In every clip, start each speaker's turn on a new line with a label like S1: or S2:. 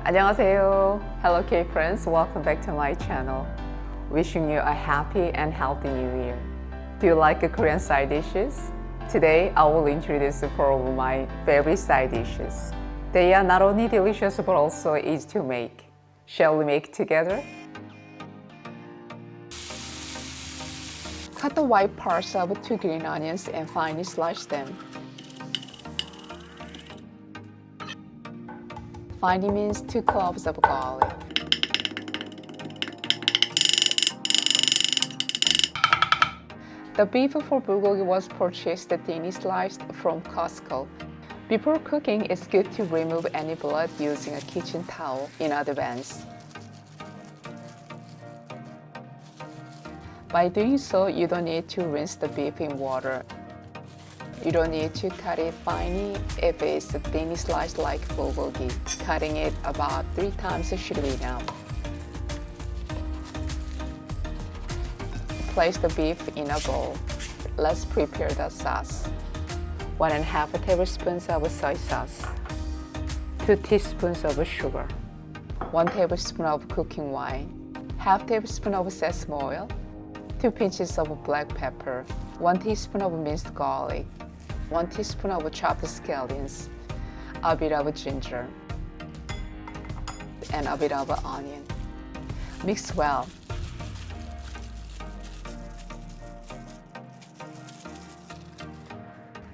S1: 안녕하세요. Hello K-friends, welcome back to my channel. Wishing you a happy and healthy new year. Do you like Korean side dishes? Today I will introduce 4 of my favorite side dishes. They are not only delicious but also easy to make. Shall we make together? Cut the white parts of 2 green onions and finely slice them. Finely minced 2 cloves of garlic. The beef for bulgogi was purchased thinly sliced from Costco. Before cooking, it's good to remove any blood using a kitchen towel in advance. By doing so, you don't need to rinse the beef in water. You don't need to cut it finely if it's thinly sliced like bulgogi. Cutting it about 3 times should be enough. Place the beef in a bowl. Let's prepare the sauce. 1.5 tablespoons of soy sauce, 2 teaspoons of sugar, 1 tablespoon of cooking wine, ½ tablespoon of sesame oil, 2 pinches of black pepper, 1 teaspoon of minced garlic, 1 teaspoon of chopped scallions, a bit of ginger, and a bit of onion. Mix well.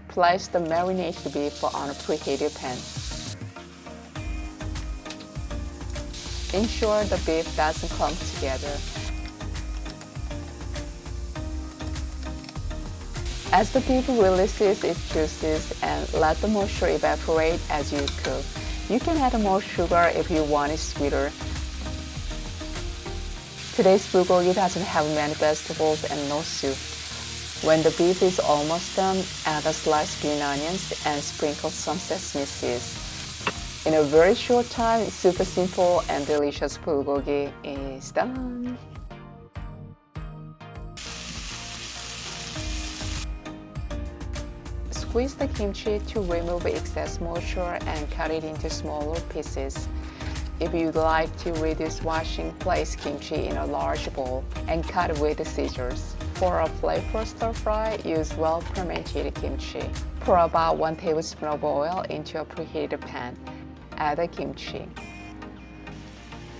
S1: Place the marinated beef on a preheated pan. Ensure the beef doesn't clump together. As the beef releases its juices and let the moisture evaporate as you cook. You can add more sugar if you want it sweeter. Today's bulgogi doesn't have many vegetables and no soup. When the beef is almost done, add the sliced green onions and sprinkle some sesame seeds. In a very short time, super simple and delicious bulgogi is done. Squeeze the kimchi to remove excess moisture and cut it into smaller pieces. If you'd like to reduce washing, place kimchi in a large bowl and cut with the scissors. For a flavorful stir fry, use well-fermented kimchi. Pour about 1 tablespoon of oil into a preheated pan. Add the kimchi.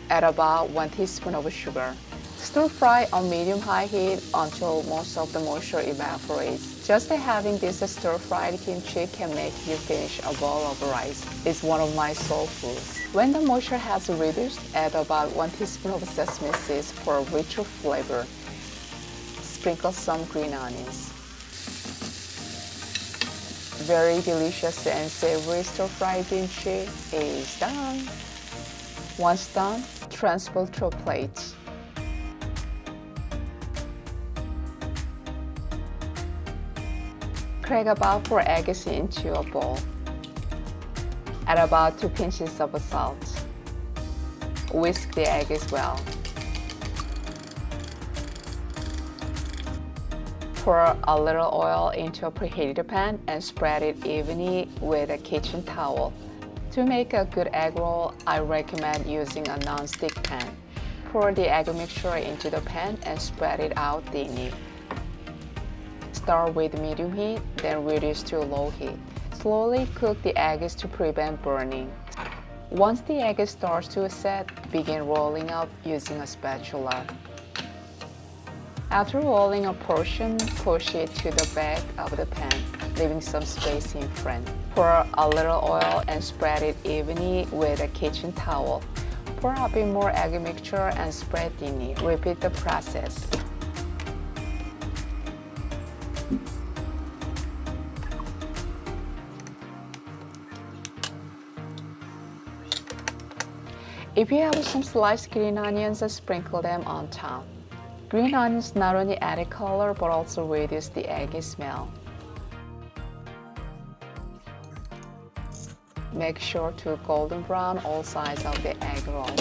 S1: Add about 1 teaspoon of sugar. Stir fry on medium-high heat until most of the moisture evaporates. Just having this stir-fried kimchi can make you finish a bowl of rice. It's one of my soul foods. When the moisture has reduced, add about 1 teaspoon of sesame seeds for a richer flavor. Sprinkle some green onions. Very delicious and savory stir-fried kimchi is done. Once done, transfer to a plate. Crack about 4 eggs into a bowl. Add about 2 pinches of salt. Whisk the eggs well. Pour a little oil into a preheated pan and spread it evenly with a kitchen towel. To make a good egg roll, I recommend using a non-stick pan. Pour the egg mixture into the pan and spread it out thinly. Start with medium heat, then reduce to low heat. Slowly cook the eggs to prevent burning. Once the egg starts to set, begin rolling up using a spatula. After rolling a portion, push it to the back of the pan, leaving some space in front. Pour a little oil and spread it evenly with a kitchen towel. Pour a bit more egg mixture and spread thinly. Repeat the process. If you have some sliced green onions, sprinkle them on top. Green onions not only add color but also reduce the eggy smell. Make sure to golden brown all sides of the egg roll.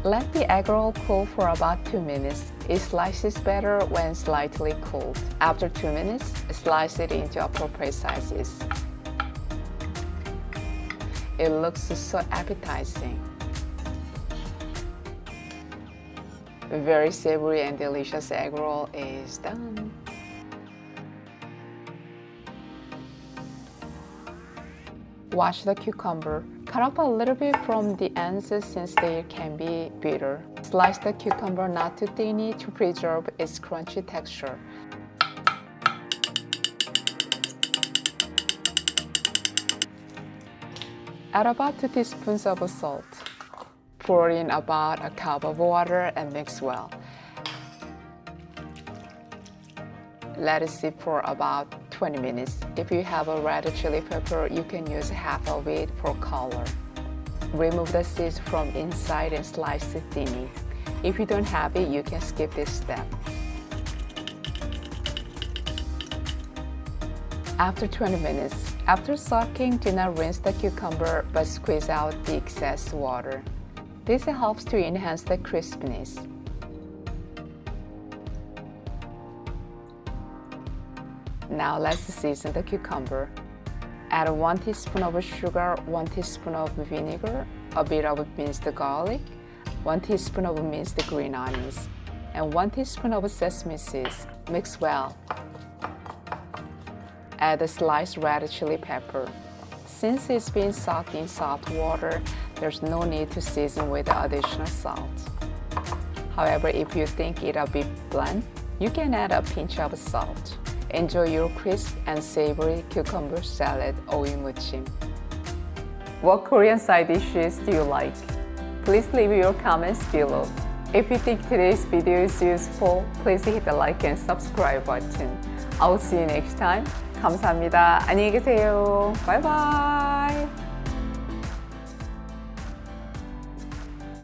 S1: Let the egg roll cool for about 2 minutes. It slices better when slightly cooled. After 2 minutes, slice it into appropriate sizes. It looks so appetizing. Very savory and delicious egg roll is done. Wash the cucumber. Cut off a little bit from the ends since they can be bitter. Slice the cucumber not too thinly to preserve its crunchy texture. Add about 2 teaspoons of salt. Pour in about a cup of water and mix well. Let it sit for about 20 minutes. If you have a red chili pepper, you can use half of it for color. Remove the seeds from inside and slice it thinly. If you don't have it, you can skip this step. After 20 minutes, after soaking, do not rinse the cucumber but squeeze out the excess water. This helps to enhance the crispiness. Now let's season the cucumber. Add 1 teaspoon of sugar, 1 teaspoon of vinegar, a bit of minced garlic, 1 teaspoon of minced green onions, and 1 teaspoon of sesame seeds. Mix well. Add the sliced red chili pepper. Since it's been soaked in salt water, there's no need to season with additional salt. However, if you think it'll be bland, you can add a pinch of salt. Enjoy your crisp and savory cucumber salad oimuchim. What Korean side dishes do you like? Please leave your comments below. If you think today's video is useful, please hit the like and subscribe button. I will see you next time. 감사합니다. 안녕히 계세요. Bye bye.